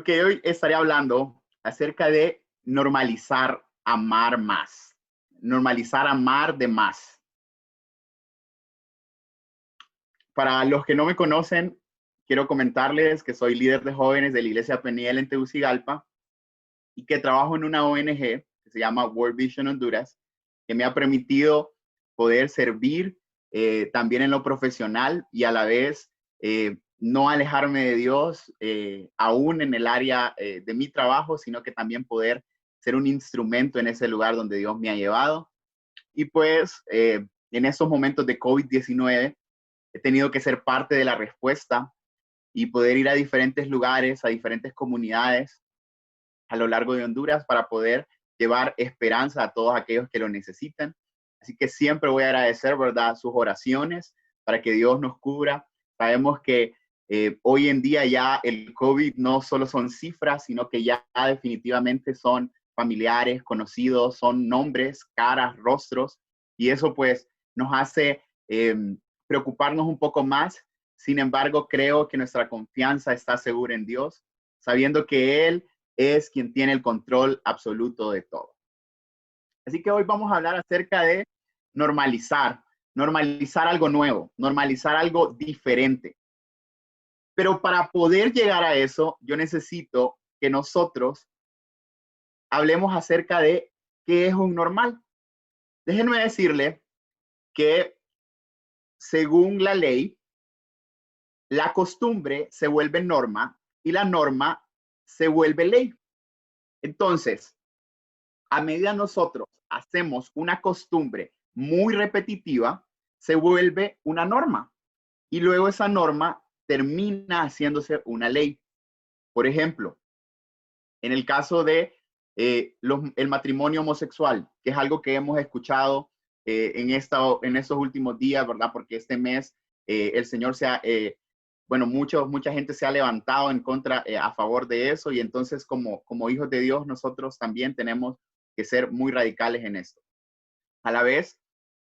Ok, hoy estaré hablando acerca de normalizar amar más. Normalizar amar de más. Para los que no me conocen, quiero comentarles que soy líder de jóvenes de la Iglesia Peniel en Tegucigalpa y que trabajo en una ONG que se llama World Vision Honduras, que me ha permitido poder servir también en lo profesional y a la vez no alejarme de Dios aún en el área de mi trabajo, sino que también poder ser un instrumento en ese lugar donde Dios me ha llevado. Y pues en estos momentos de COVID-19 he tenido que ser parte de la respuesta y poder ir a diferentes lugares, a diferentes comunidades a lo largo de Honduras para poder llevar esperanza a todos aquellos que lo necesitan. Así que siempre voy a agradecer, ¿verdad?, sus oraciones para que Dios nos cubra. Sabemos que hoy en día ya el COVID no solo son cifras, sino que ya definitivamente son familiares, conocidos, son nombres, caras, rostros, y eso pues nos hace preocuparnos un poco más. Sin embargo, creo que nuestra confianza está segura en Dios, sabiendo que Él es quien tiene el control absoluto de todo. Así que hoy vamos a hablar acerca de normalizar algo nuevo, normalizar algo diferente. Pero para poder llegar a eso, yo necesito que nosotros hablemos acerca de qué es un normal. Déjenme decirle que según la ley, la costumbre se vuelve norma y la norma se vuelve ley. Entonces, a medida nosotros hacemos una costumbre muy repetitiva, se vuelve una norma y luego esa norma termina haciéndose una ley. Por ejemplo, en el caso de el matrimonio homosexual, que es algo que hemos escuchado en estos últimos días, ¿verdad? Porque este mes el Señor bueno, mucha gente se ha levantado en contra, a favor de eso, y entonces como hijos de Dios nosotros también tenemos que ser muy radicales en esto. A la vez,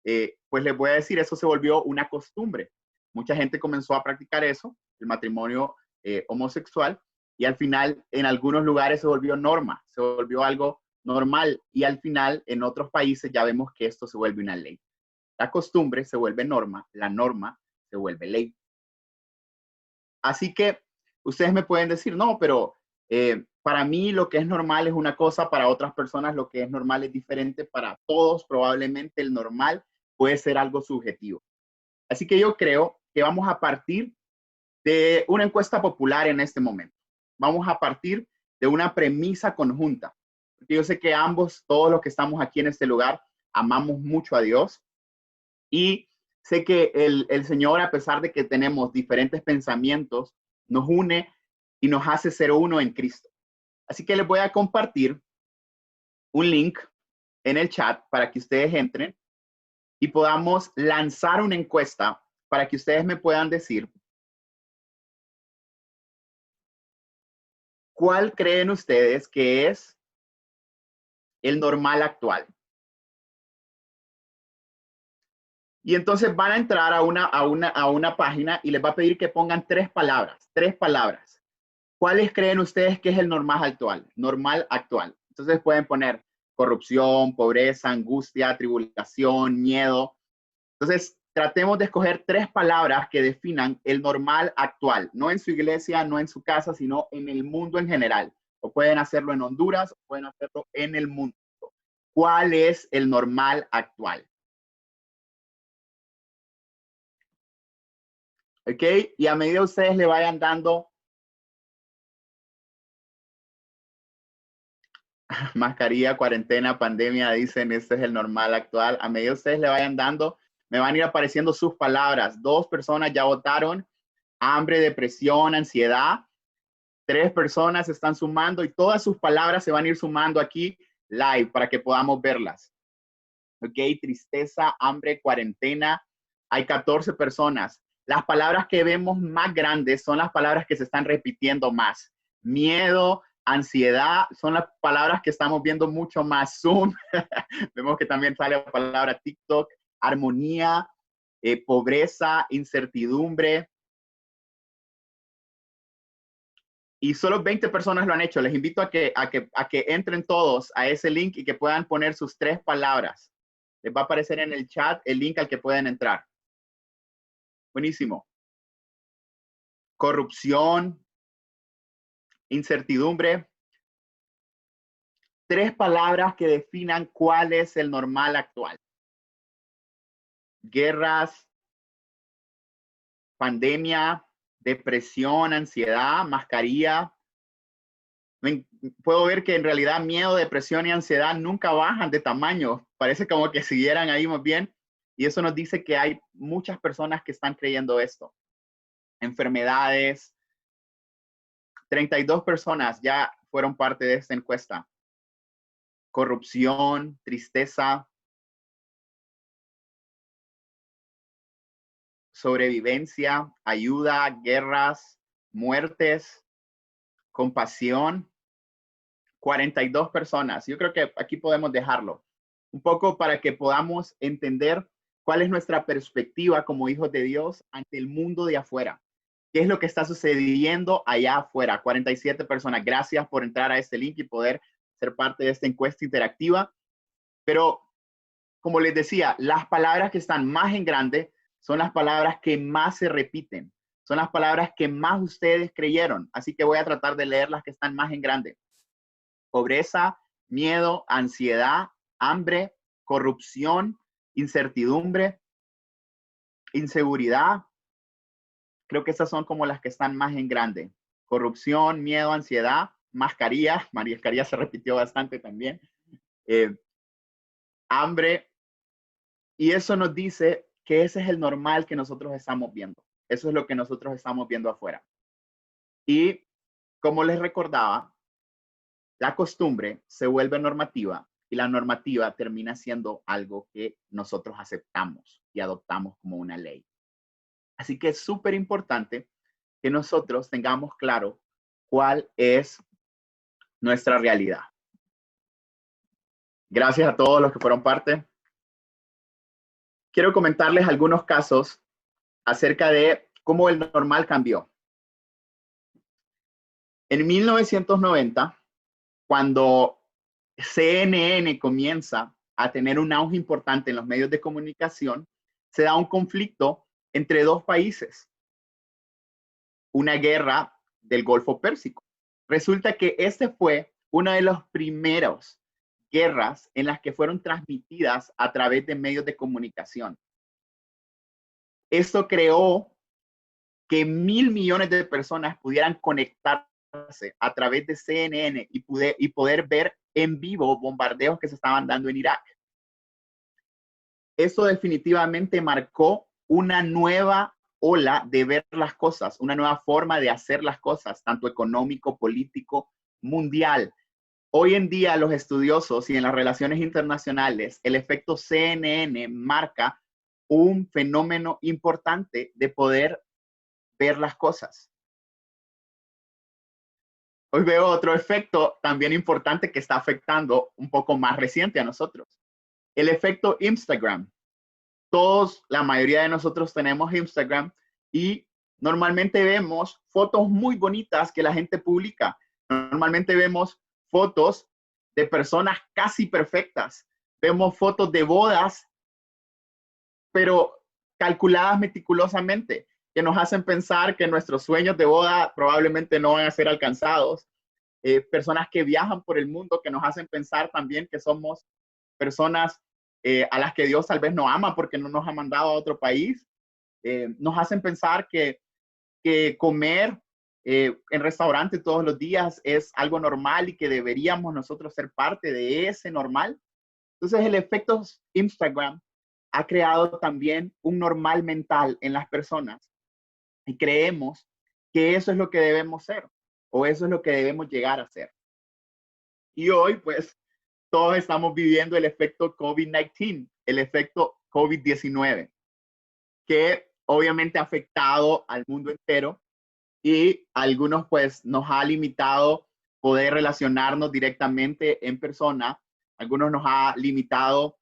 pues les voy a decir, eso se volvió una costumbre. Mucha gente comenzó a practicar eso, el matrimonio homosexual, y al final en algunos lugares se volvió norma, se volvió algo normal, y al final en otros países ya vemos que esto se vuelve una ley. La costumbre se vuelve norma, la norma se vuelve ley. Así que ustedes me pueden decir, no, pero para mí lo que es normal es una cosa, para otras personas lo que es normal es diferente, para todos probablemente el normal puede ser algo subjetivo. Así que yo creo que vamos a partir de una encuesta popular en este momento. Vamos a partir de una premisa conjunta, porque yo sé que ambos, todos los que estamos aquí en este lugar, amamos mucho a Dios y sé que el Señor, a pesar de que tenemos diferentes pensamientos, nos une y nos hace ser uno en Cristo. Así que les voy a compartir un link en el chat para que ustedes entren y podamos lanzar una encuesta para que ustedes me puedan decir cuál creen ustedes que es el normal actual. Y entonces van a entrar a una página y les va a pedir que pongan tres palabras. ¿Cuáles creen ustedes que es el normal actual? Normal actual. Entonces pueden poner corrupción, pobreza, angustia, tribulación, miedo. Entonces tratemos de escoger tres palabras que definan el normal actual, no en su iglesia, no en su casa, sino en el mundo en general. O pueden hacerlo en Honduras, o pueden hacerlo en el mundo. ¿Cuál es el normal actual? ¿Ok? Y a medida que ustedes le vayan dando mascarilla, cuarentena, pandemia, dicen, este es el normal actual. A medida que ustedes le vayan dando, me van a ir apareciendo sus palabras. 2 personas ya votaron: hambre, depresión, ansiedad. 3 personas están sumando y todas sus palabras se van a ir sumando aquí live para que podamos verlas. Ok, tristeza, hambre, cuarentena. Hay 14 personas. Las palabras que vemos más grandes son las palabras que se están repitiendo más. Miedo, ansiedad, son las palabras que estamos viendo mucho más. Zoom, vemos que también sale la palabra TikTok, armonía, pobreza, incertidumbre. y solo 20 personas lo han hecho. Les invito a que entren todos a ese link y que puedan poner sus 3 palabras. Les va a aparecer en el chat el link al que pueden entrar. Buenísimo. Corrupción, incertidumbre. 3 palabras que definan cuál es el normal actual. Guerras, pandemia, depresión, ansiedad, mascarilla. Puedo ver que en realidad miedo, depresión y ansiedad nunca bajan de tamaño. Parece como que siguieran ahí más bien. Y eso nos dice que hay muchas personas que están creyendo esto. Enfermedades. 32 personas ya fueron parte de esta encuesta. Corrupción, tristeza, sobrevivencia, ayuda, guerras, muertes, compasión. 42 personas. Yo creo que aquí podemos dejarlo un poco para que podamos entender cuál es nuestra perspectiva como hijos de Dios ante el mundo de afuera. ¿Qué es lo que está sucediendo allá afuera? 47 personas. Gracias por entrar a este link y poder ser parte de esta encuesta interactiva. Pero, como les decía, las palabras que están más en grande son las palabras que más se repiten. Son las palabras que más ustedes creyeron. Así que voy a tratar de leer las que están más en grande. Pobreza, miedo, ansiedad, hambre, corrupción, incertidumbre, inseguridad. Creo que esas son como las que están más en grande. Corrupción, miedo, ansiedad, mascarilla. Mascarilla se repitió bastante también. Hambre. Y eso nos dice que ese es el normal que nosotros estamos viendo. Eso es lo que nosotros estamos viendo afuera. Y como les recordaba, la costumbre se vuelve normativa y la normativa termina siendo algo que nosotros aceptamos y adoptamos como una ley. Así que es súper importante que nosotros tengamos claro cuál es nuestra realidad. Gracias a todos los que fueron parte. Quiero comentarles algunos casos acerca de cómo el normal cambió. En 1990, cuando CNN comienza a tener un auge importante en los medios de comunicación, se da un conflicto entre 2 países, una guerra del Golfo Pérsico. Resulta que este fue una de las primeras guerras en las que fueron transmitidas a través de medios de comunicación. Esto creó que 1.000 millones de personas pudieran conectarse a través de CNN y poder ver en vivo bombardeos que se estaban dando en Irak. Eso definitivamente marcó una nueva ola de ver las cosas, una nueva forma de hacer las cosas, tanto económico, político, mundial. Hoy en día los estudiosos y en las relaciones internacionales, el efecto CNN marca un fenómeno importante de poder ver las cosas. Hoy veo otro efecto también importante que está afectando un poco más reciente a nosotros. El efecto Instagram. Todos, la mayoría de nosotros tenemos Instagram y normalmente vemos fotos muy bonitas que la gente publica. Normalmente vemos fotos de personas casi perfectas. Vemos fotos de bodas, pero calculadas meticulosamente, que nos hacen pensar que nuestros sueños de boda probablemente no van a ser alcanzados. Personas que viajan por el mundo, que nos hacen pensar también que somos personas a las que Dios tal vez no ama porque no nos ha mandado a otro país. Nos hacen pensar que comer en restaurante todos los días es algo normal y que deberíamos nosotros ser parte de ese normal. Entonces el efecto Instagram ha creado también un normal mental en las personas y creemos que eso es lo que debemos ser o eso es lo que debemos llegar a ser. Y hoy, pues, todos estamos viviendo el efecto COVID-19, el efecto COVID-19, que obviamente ha afectado al mundo entero y algunos, pues, nos ha limitado poder relacionarnos directamente en persona. Algunos nos ha limitado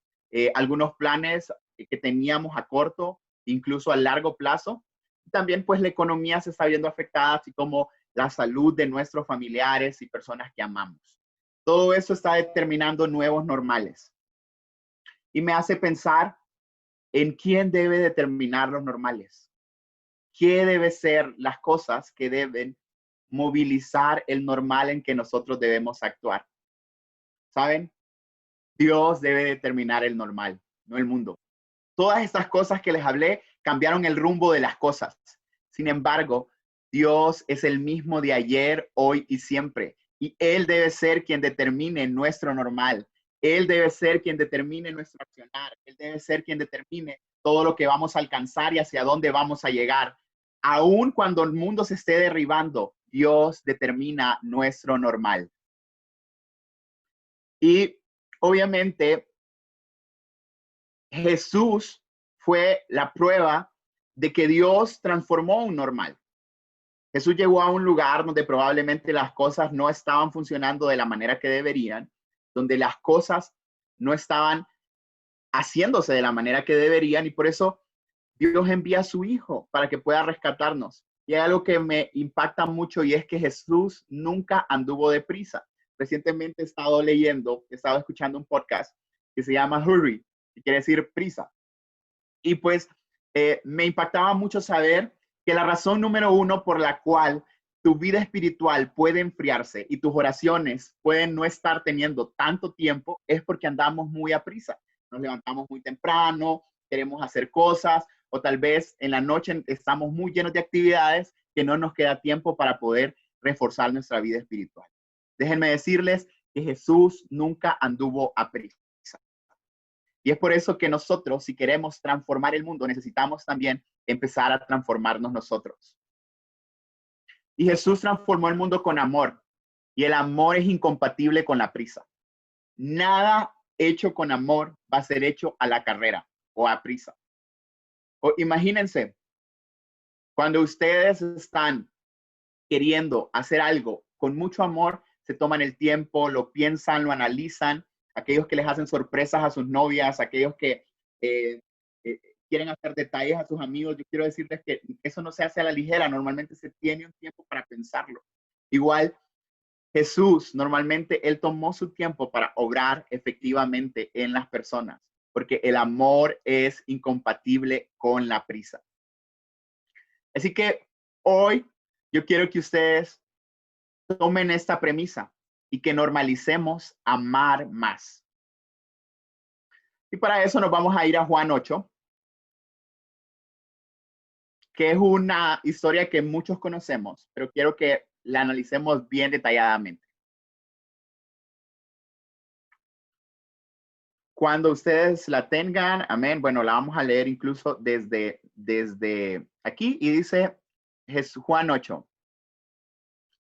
algunos planes que teníamos a corto, incluso a largo plazo. También, pues, la economía se está viendo afectada, así como la salud de nuestros familiares y personas que amamos. Todo eso está determinando nuevos normales. Y me hace pensar en quién debe determinar los normales. ¿Qué deben ser las cosas que deben movilizar el normal en que nosotros debemos actuar? ¿Saben? Dios debe determinar el normal, no el mundo. Todas estas cosas que les hablé cambiaron el rumbo de las cosas. Sin embargo, Dios es el mismo de ayer, hoy y siempre. Y Él debe ser quien determine nuestro normal. Él debe ser quien determine nuestro accionar. Él debe ser quien determine todo lo que vamos a alcanzar y hacia dónde vamos a llegar. Aun cuando el mundo se esté derribando, Dios determina nuestro normal. Y obviamente Jesús fue la prueba de que Dios transformó un normal. Jesús llegó a un lugar donde probablemente las cosas no estaban funcionando de la manera que deberían, donde las cosas no estaban haciéndose de la manera que deberían, y por eso Dios envía a su Hijo para que pueda rescatarnos. Y hay algo que me impacta mucho, y es que Jesús nunca anduvo deprisa. Recientemente he estado escuchando un podcast que se llama Hurry, que quiere decir prisa. Y pues me impactaba mucho saber que la razón número uno por la cual tu vida espiritual puede enfriarse y tus oraciones pueden no estar teniendo tanto tiempo es porque andamos muy a prisa. Nos levantamos muy temprano, queremos hacer cosas, o tal vez en la noche estamos muy llenos de actividades que no nos queda tiempo para poder reforzar nuestra vida espiritual. Déjenme decirles que Jesús nunca anduvo a prisa. Y es por eso que nosotros, si queremos transformar el mundo, necesitamos también empezar a transformarnos nosotros. Y Jesús transformó el mundo con amor. Y el amor es incompatible con la prisa. Nada hecho con amor va a ser hecho a la carrera o a prisa. O imagínense, cuando ustedes están queriendo hacer algo con mucho amor, se toman el tiempo, lo piensan, lo analizan. Aquellos que les hacen sorpresas a sus novias, aquellos que eh, eh, quieren hacer detalles a sus amigos, yo quiero decirles que eso no se hace a la ligera, normalmente se tiene un tiempo para pensarlo. Igual, Jesús, normalmente, él tomó su tiempo para obrar efectivamente en las personas, porque el amor es incompatible con la prisa. Así que hoy yo quiero que ustedes tomen esta premisa y que normalicemos amar más. Y para eso nos vamos a ir a Juan 8, que es una historia que muchos conocemos, pero quiero que la analicemos bien detalladamente. Cuando ustedes la tengan, amén, bueno, la vamos a leer incluso desde aquí y dice Juan 8.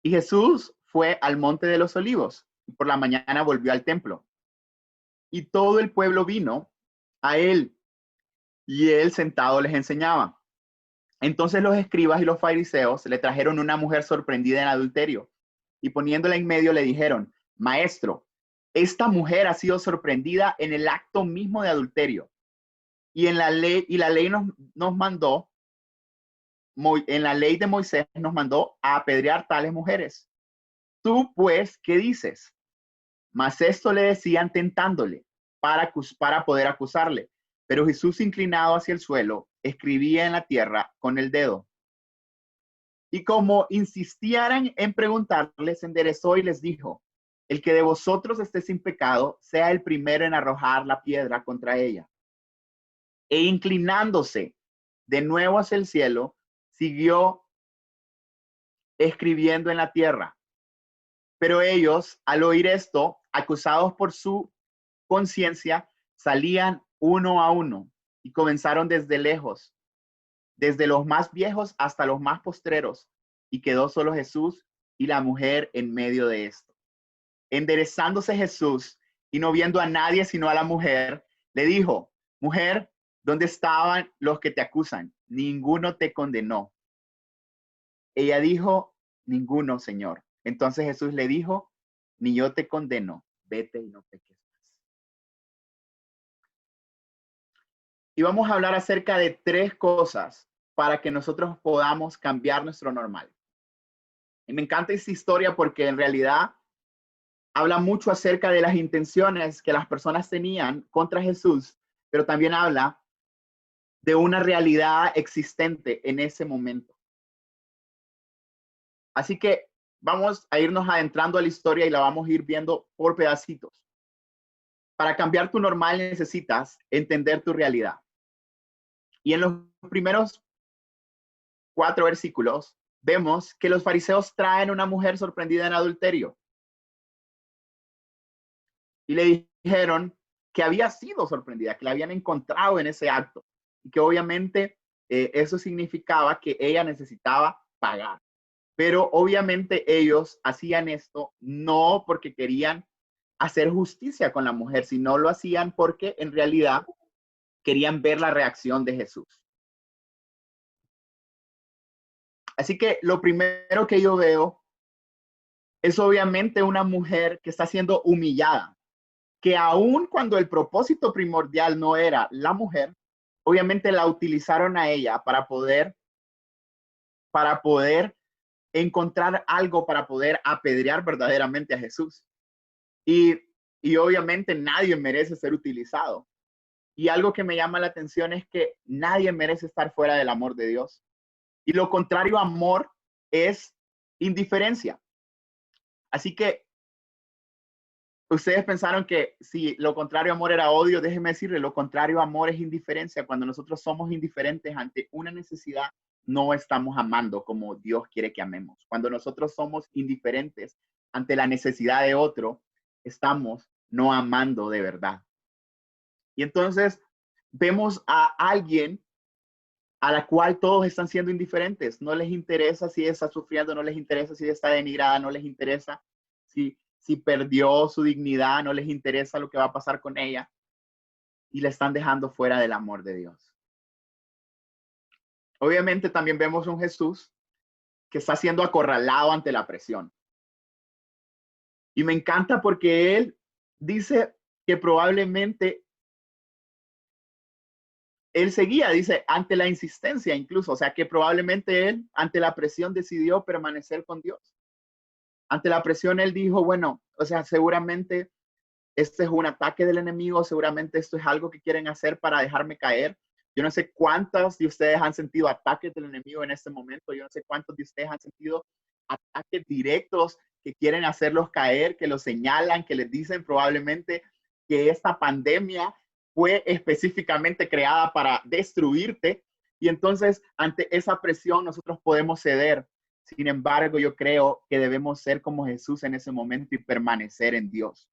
Y Jesús fue al monte de los olivos y por la mañana volvió al templo. Y todo el pueblo vino a él y él sentado les enseñaba. Entonces los escribas y los fariseos le trajeron una mujer sorprendida en adulterio y poniéndola en medio le dijeron, maestro, esta mujer ha sido sorprendida en el acto mismo de adulterio. Y en la ley nos mandó, en la ley de Moisés nos mandó a apedrear tales mujeres. Tú pues, ¿qué dices? Mas esto le decían tentándole para poder acusarle. Pero Jesús, inclinado hacia el suelo, escribía en la tierra con el dedo. Y como insistieran en preguntarle, se enderezó y les dijo, el que de vosotros esté sin pecado, sea el primero en arrojar la piedra contra ella. E inclinándose de nuevo hacia el cielo, siguió escribiendo en la tierra. Pero ellos, al oír esto, acusados por su conciencia, salían uno a uno y comenzaron desde lejos, desde los más viejos hasta los más postreros, y quedó solo Jesús y la mujer en medio de esto. Enderezándose Jesús y no viendo a nadie sino a la mujer, le dijo, mujer, ¿dónde estaban los que te acusan? Ninguno te condenó. Ella dijo, ninguno, Señor. Entonces Jesús le dijo, ni yo te condeno, vete y no peques más. Y vamos a hablar acerca de tres cosas para que nosotros podamos cambiar nuestro normal. Y me encanta esta historia porque en realidad habla mucho acerca de las intenciones que las personas tenían contra Jesús, pero también habla de una realidad existente en ese momento. Así que vamos a irnos adentrando a la historia y la vamos a ir viendo por pedacitos. Para cambiar tu normal necesitas entender tu realidad. Y en los primeros 4 versículos vemos que los fariseos traen una mujer sorprendida en adulterio. Y le dijeron que había sido sorprendida, que la habían encontrado en ese acto. Y que obviamente eso significaba que ella necesitaba pagar. Pero obviamente ellos hacían esto no porque querían hacer justicia con la mujer, sino lo hacían porque en realidad querían ver la reacción de Jesús. Así que lo primero que yo veo es obviamente una mujer que está siendo humillada, que aun cuando el propósito primordial no era la mujer, obviamente la utilizaron a ella para poder encontrar algo, para poder apedrear verdaderamente a Jesús. Y obviamente nadie merece ser utilizado. Y algo que me llama la atención es que nadie merece estar fuera del amor de Dios. Y lo contrario a amor es indiferencia. Así que ustedes pensaron que si lo contrario a amor era odio, déjenme decirle, lo contrario a amor es indiferencia. Cuando nosotros somos indiferentes ante una necesidad, no estamos amando como Dios quiere que amemos. Cuando nosotros somos indiferentes ante la necesidad de otro, estamos no amando de verdad. Y entonces vemos a alguien a la cual todos están siendo indiferentes. No les interesa si está sufriendo, no les interesa si está denigrada, no les interesa si perdió su dignidad, no les interesa lo que va a pasar con ella. Y la están dejando fuera del amor de Dios. Obviamente también vemos un Jesús que está siendo acorralado ante la presión. Y me encanta porque él dice que probablemente él seguía, dice, ante la insistencia incluso, o sea que probablemente él, ante la presión, decidió permanecer con Dios. Ante la presión, él dijo, bueno, o sea, seguramente este es un ataque del enemigo, seguramente esto es algo que quieren hacer para dejarme caer. Yo no sé cuántos de ustedes han sentido ataques del enemigo en este momento, yo no sé cuántos de ustedes han sentido ataques directos que quieren hacerlos caer, que los señalan, que les dicen probablemente que esta pandemia fue específicamente creada para destruirte. Y entonces, ante esa presión, nosotros podemos ceder. Sin embargo, yo creo que debemos ser como Jesús en ese momento y permanecer en Dios.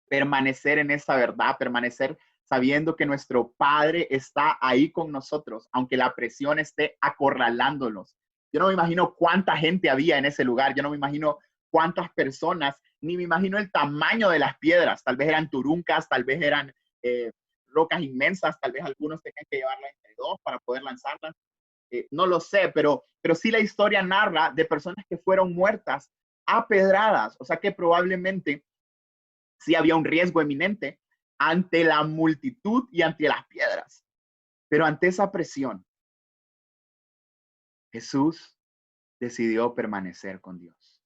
Permanecer en esa verdad, permanecer sabiendo que nuestro Padre está ahí con nosotros, aunque la presión esté acorralándonos. Yo no me imagino cuánta gente había en ese lugar, yo no me imagino cuántas personas, ni me imagino el tamaño de las piedras, tal vez eran turuncas, tal vez eran rocas inmensas, tal vez algunos tenían que llevarlas entre dos para poder lanzarlas, no lo sé, pero sí la historia narra de personas que fueron muertas a pedradas, o sea que probablemente sí había un riesgo eminente ante la multitud y ante las piedras. Pero ante esa presión, Jesús decidió permanecer con Dios.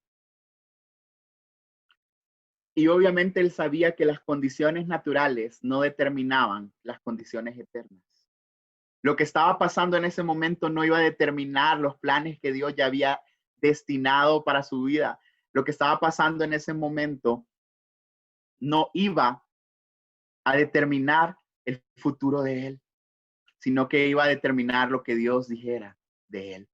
Y obviamente él sabía que las condiciones naturales no determinaban las condiciones eternas. Lo que estaba pasando en ese momento no iba a determinar los planes que Dios ya había destinado para su vida. Lo que estaba pasando en ese momento no iba a determinar el futuro de él, sino que iba a determinar lo que Dios dijera de él.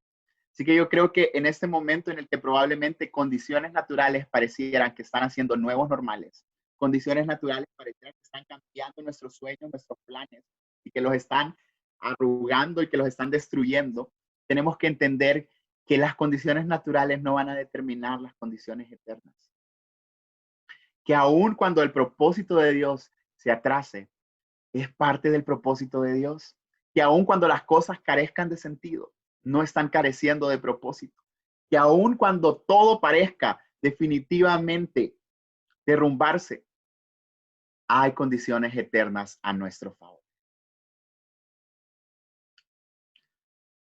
Así que yo creo que en este momento en el que probablemente condiciones naturales parecieran que están haciendo nuevos normales, condiciones naturales parecieran que están cambiando nuestros sueños, nuestros planes y que los están arrugando y que los están destruyendo, tenemos que entender que las condiciones naturales no van a determinar las condiciones eternas. Que aun cuando el propósito de Dios se atrase, es parte del propósito de Dios. Que aun cuando las cosas carezcan de sentido, no están careciendo de propósito. Que aun cuando todo parezca definitivamente derrumbarse, hay condiciones eternas a nuestro favor.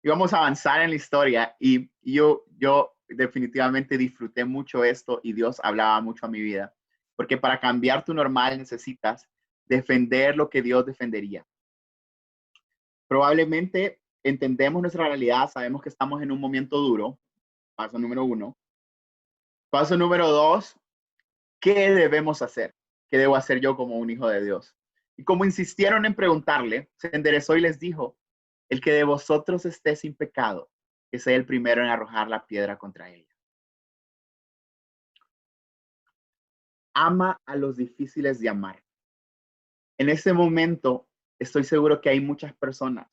Y vamos a avanzar en la historia y yo definitivamente disfruté mucho esto y Dios hablaba mucho a mi vida. Porque para cambiar tu normal necesitas defender lo que Dios defendería. Probablemente entendemos nuestra realidad, sabemos que estamos en un momento duro. Paso número 1. Paso número 2, ¿qué debemos hacer? ¿Qué debo hacer yo como un hijo de Dios? Y como insistieron en preguntarle, se enderezó y les dijo, el que de vosotros esté sin pecado, que sea el primero en arrojar la piedra contra ella. Ama a los difíciles de amar. En este momento, estoy seguro que hay muchas personas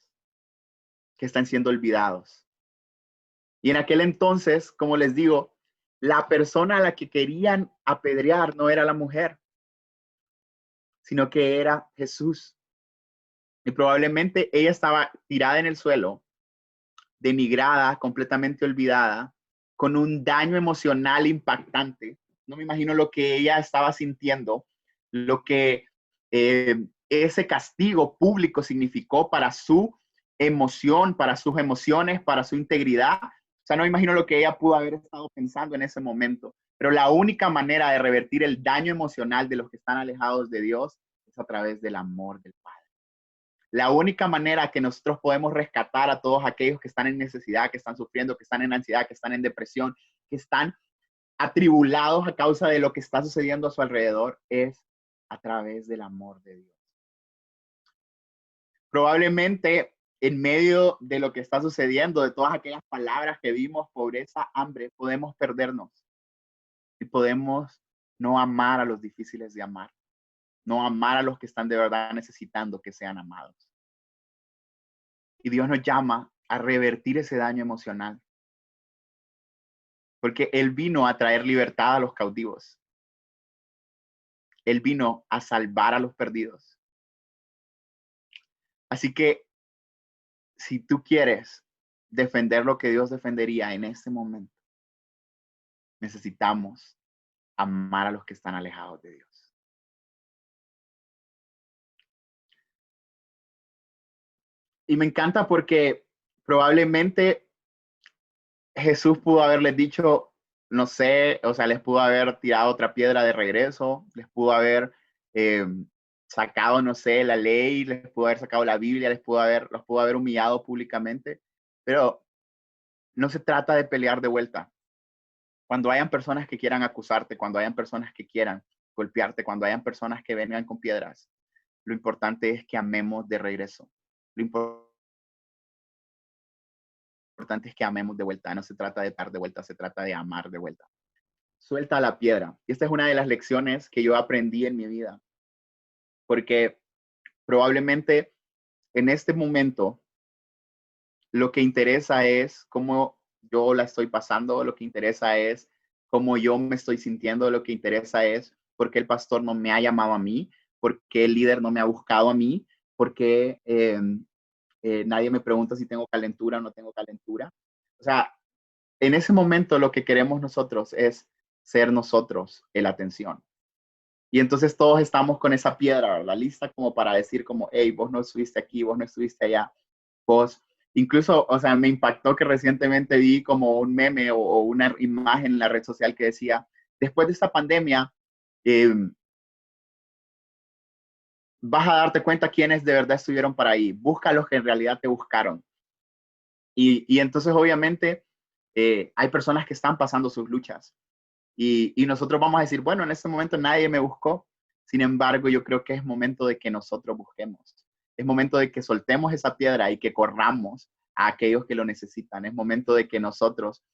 que están siendo olvidados. Y en aquel entonces, como les digo, la persona a la que querían apedrear no era la mujer, sino que era Jesús. Y probablemente ella estaba tirada en el suelo, denigrada, completamente olvidada, con un daño emocional impactante. No me imagino lo que ella estaba sintiendo, lo que ese castigo público significó para su emoción, para sus emociones, para su integridad. O sea, no me imagino lo que ella pudo haber estado pensando en ese momento. Pero la única manera de revertir el daño emocional de los que están alejados de Dios es a través del amor del Padre. La única manera que nosotros podemos rescatar a todos aquellos que están en necesidad, que están sufriendo, que están en ansiedad, que están en depresión, que están atribulados a causa de lo que está sucediendo a su alrededor, es a través del amor de Dios. Probablemente en medio de lo que está sucediendo, de todas aquellas palabras que vimos, pobreza, hambre, podemos perdernos y podemos no amar a los difíciles de amar, no amar a los que están de verdad necesitando que sean amados. Y Dios nos llama a revertir ese daño emocional. Porque Él vino a traer libertad a los cautivos. Él vino a salvar a los perdidos. Así que si tú quieres defender lo que Dios defendería en este momento, necesitamos amar a los que están alejados de Dios. Y me encanta porque probablemente Jesús pudo haberles dicho, no sé, o sea, les pudo haber tirado otra piedra de regreso, les pudo haber sacado, no sé, la ley, les pudo haber sacado la Biblia, los pudo haber humillado públicamente, pero no se trata de pelear de vuelta. Cuando hayan personas que quieran acusarte, cuando hayan personas que quieran golpearte, cuando hayan personas que vengan con piedras, lo importante es que amemos de regreso. Lo importante es que amemos de vuelta. No se trata de dar de vuelta, se trata de amar de vuelta. Suelta la piedra. Y esta es una de las lecciones que yo aprendí en mi vida. Porque probablemente en este momento lo que interesa es cómo yo la estoy pasando, lo que interesa es cómo yo me estoy sintiendo, lo que interesa es por qué el pastor no me ha llamado a mí, por qué el líder no me ha buscado a mí, por qué nadie me pregunta si tengo calentura o no tengo calentura. O sea, en ese momento lo que queremos nosotros es ser nosotros el atención. Y entonces todos estamos con esa piedra, la lista como para decir como, hey, vos no estuviste aquí, vos no estuviste allá, vos. Incluso, o sea, me impactó que recientemente vi como un meme o una imagen en la red social que decía, después de esta pandemia, vas a darte cuenta quiénes de verdad estuvieron para ahí. Busca a los que en realidad te buscaron. Y entonces, obviamente, hay personas que están pasando sus luchas. Y nosotros vamos a decir, bueno, en este momento nadie me buscó. Sin embargo, yo creo que es momento de que nosotros busquemos. Es momento de que soltemos esa piedra y que corramos a aquellos que lo necesitan. Es momento de que nosotros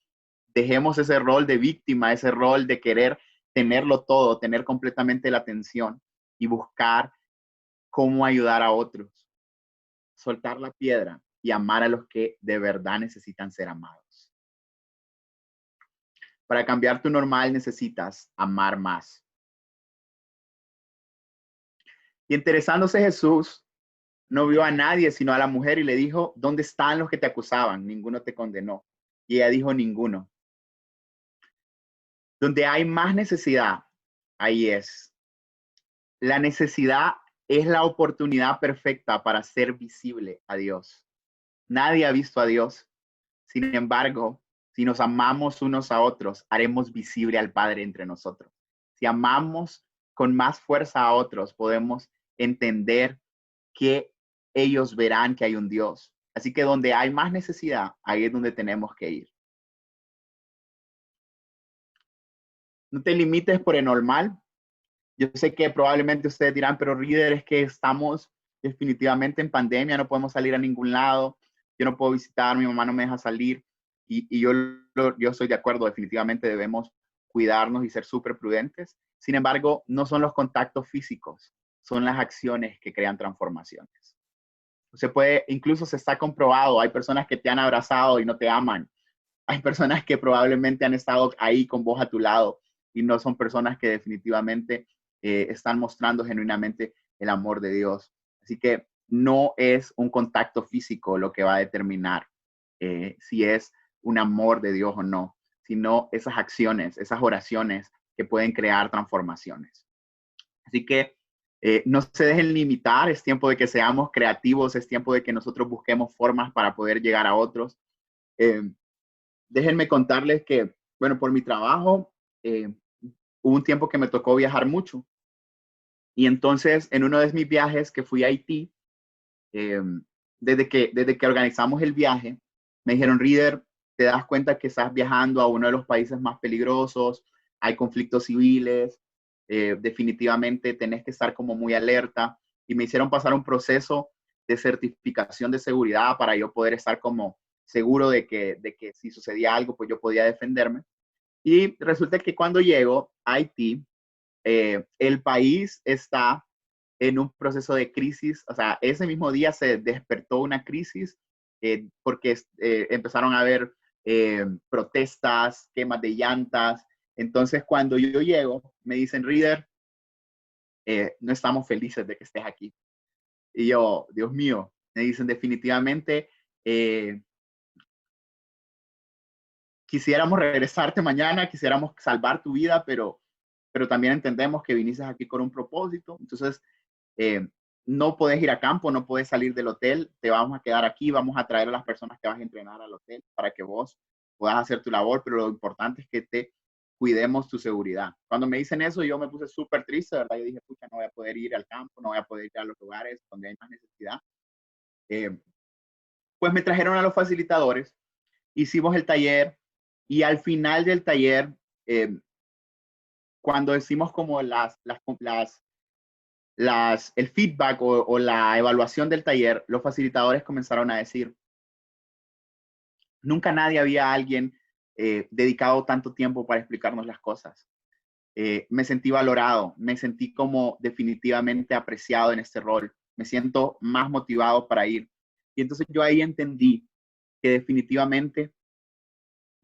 dejemos ese rol de víctima, ese rol de querer tenerlo todo, tener completamente la atención y buscar cómo ayudar a otros. Soltar la piedra y amar a los que de verdad necesitan ser amados. Para cambiar tu normal necesitas amar más. Y interesándose Jesús, no vio a nadie sino a la mujer y le dijo, ¿dónde están los que te acusaban? Ninguno te condenó. Y ella dijo, ninguno. Donde hay más necesidad, ahí es. La necesidad es la oportunidad perfecta para ser visible a Dios. Nadie ha visto a Dios. Sin embargo, Si nos amamos unos a otros, haremos visible al Padre entre nosotros. Si amamos con más fuerza a otros, podemos entender que ellos verán que hay un Dios. Así que donde hay más necesidad, ahí es donde tenemos que ir. No te limites por el normal. Yo sé que probablemente ustedes dirán, pero Reader, es que estamos definitivamente en pandemia, no podemos salir a ningún lado, yo no puedo visitar, mi mamá no me deja salir. Y yo estoy de acuerdo, definitivamente debemos cuidarnos y ser súper prudentes. Sin embargo, no son los contactos físicos, son las acciones que crean transformaciones. Se puede, incluso se está comprobado, hay personas que te han abrazado y no te aman. Hay personas que probablemente han estado ahí con vos a tu lado y no son personas que definitivamente están mostrando genuinamente el amor de Dios. Así que no es un contacto físico lo que va a determinar si es un amor de Dios o no, sino esas acciones, esas oraciones que pueden crear transformaciones. Así que no se dejen limitar, es tiempo de que seamos creativos, es tiempo de que nosotros busquemos formas para poder llegar a otros. Déjenme contarles que, bueno, por mi trabajo, hubo un tiempo que me tocó viajar mucho. Y entonces, en uno de mis viajes que fui a Haití, eh, desde que organizamos el viaje, me dijeron, Reader, te das cuenta que estás viajando a uno de los países más peligrosos, hay conflictos civiles, definitivamente tenés que estar como muy alerta. Y me hicieron pasar un proceso de certificación de seguridad para yo poder estar como seguro de que si sucedía algo, pues yo podía defenderme. Y resulta que cuando llego a Haití, el país está en un proceso de crisis, o sea, ese mismo día se despertó una crisis porque empezaron a haber protestas, quemas de llantas. Entonces, cuando yo llego, me dicen, Reader, no estamos felices de que estés aquí. Y yo, Dios mío, me dicen definitivamente, eh, quisiéramos regresarte mañana, quisiéramos salvar tu vida, pero también entendemos que viniste aquí con un propósito. Entonces, eh, no puedes ir a campo, no puedes salir del hotel, te vamos a quedar aquí, vamos a traer a las personas que vas a entrenar al hotel para que vos puedas hacer tu labor, pero lo importante es que te cuidemos tu seguridad. Cuando me dicen eso, yo me puse súper triste, ¿verdad? Yo dije, pucha, no voy a poder ir al campo, no voy a poder ir a los lugares donde hay más necesidad. Eh, pues me trajeron a los facilitadores, hicimos el taller y al final del taller, eh, cuando decimos como el feedback o la evaluación del taller, los facilitadores comenzaron a decir, nunca nadie había alguien dedicado tanto tiempo para explicarnos las cosas. Me sentí valorado, me sentí como definitivamente apreciado en este rol, me siento más motivado para ir. Y entonces yo ahí entendí que definitivamente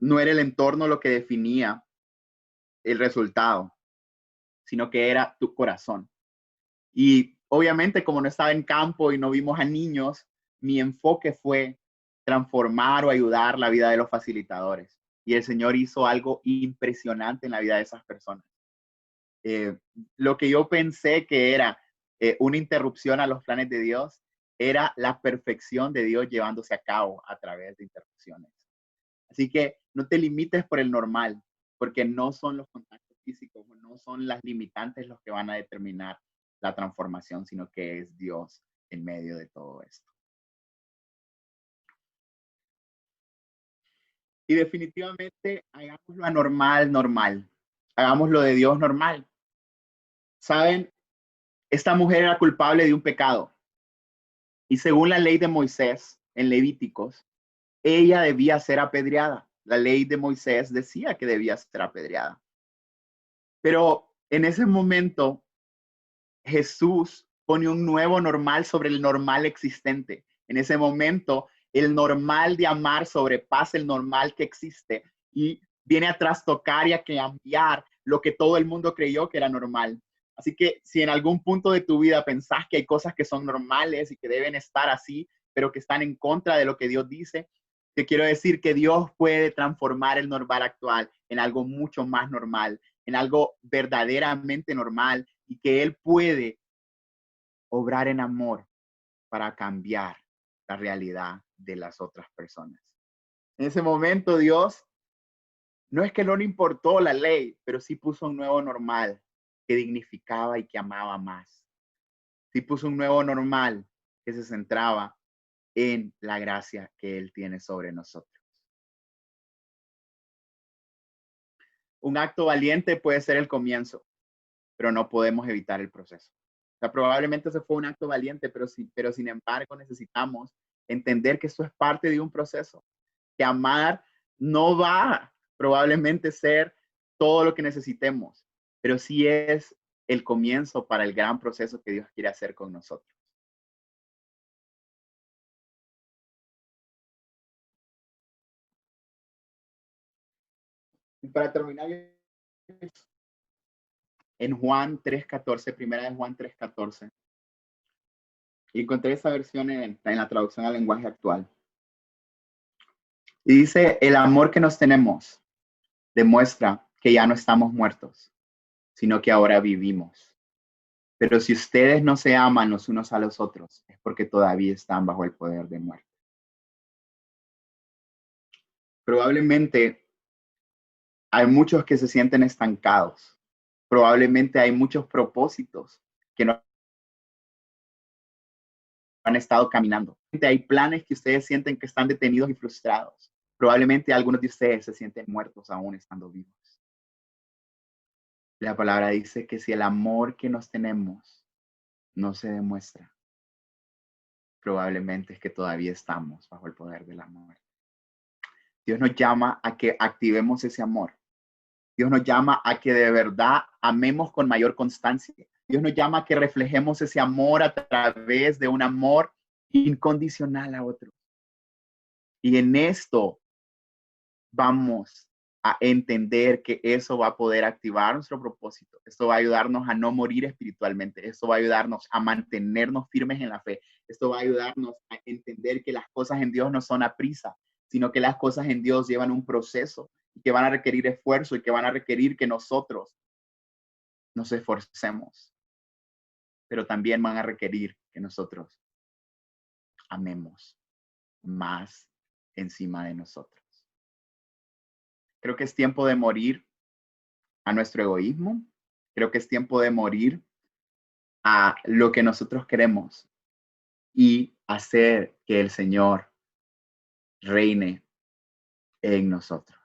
no era el entorno lo que definía el resultado, sino que era tu corazón. Y obviamente, como no estaba en campo y no vimos a niños, mi enfoque fue transformar o ayudar la vida de los facilitadores. Y el Señor hizo algo impresionante en la vida de esas personas. Eh, lo que yo pensé que era una interrupción a los planes de Dios, era la perfección de Dios llevándose a cabo a través de interrupciones. Así que no te limites por el normal, porque no son los contactos físicos, no son las limitantes los que van a determinar la transformación, sino que es Dios en medio de todo esto. Y definitivamente hagámoslo anormal, normal. Hagámoslo de Dios normal. Saben, esta mujer era culpable de un pecado. Y según la ley de Moisés en Levíticos, ella debía ser apedreada. La ley de Moisés decía que debía ser apedreada. Pero en ese momento, Jesús pone un nuevo normal sobre el normal existente. En ese momento, el normal de amar sobrepasa el normal que existe y viene a trastocar y a cambiar lo que todo el mundo creyó que era normal. Así que si en algún punto de tu vida pensás que hay cosas que son normales y que deben estar así, pero que están en contra de lo que Dios dice, te quiero decir que Dios puede transformar el normal actual en algo mucho más normal, en algo verdaderamente normal y que Él puede obrar en amor para cambiar la realidad de las otras personas. En ese momento Dios No es que no le importó la ley, pero sí puso un nuevo normal que dignificaba y que amaba más. Sí puso un nuevo normal que se centraba en la gracia que Él tiene sobre nosotros. Un acto valiente puede ser el comienzo, pero no podemos evitar el proceso. O sea, probablemente ese fue un acto valiente, pero sin embargo necesitamos entender que esto es parte de un proceso, que amar no va a probablemente ser todo lo que necesitemos, pero sí es el comienzo para el gran proceso que Dios quiere hacer con nosotros. Y para terminar, en Juan 3:14, primera de Juan 3:14, y encontré esa versión en la traducción al lenguaje actual. Y dice, el amor que nos tenemos demuestra que ya no estamos muertos, sino que ahora vivimos. Pero si ustedes no se aman los unos a los otros, es porque todavía están bajo el poder de muerte. Probablemente hay muchos que se sienten estancados. Probablemente hay muchos propósitos que no han estado caminando. Hay planes que ustedes sienten que están detenidos y frustrados. Probablemente algunos de ustedes se sienten muertos aún estando vivos. La palabra dice que si el amor que nos tenemos no se demuestra, probablemente es que todavía estamos bajo el poder del amor. Dios nos llama a que activemos ese amor. Dios nos llama a que de verdad amemos con mayor constancia. Dios nos llama a que reflejemos ese amor a través de un amor incondicional a otros. Y en esto vamos a entender que eso va a poder activar nuestro propósito. Esto va a ayudarnos a no morir espiritualmente. Esto va a ayudarnos a mantenernos firmes en la fe. Esto va a ayudarnos a entender que las cosas en Dios no son a prisa, sino que las cosas en Dios llevan un proceso y que van a requerir esfuerzo y que van a requerir que nosotros nos esforcemos, pero también van a requerir que nosotros amemos más encima de nosotros. Creo que es tiempo de morir a nuestro egoísmo. Creo que es tiempo de morir a lo que nosotros queremos y hacer que el Señor reine en nosotros.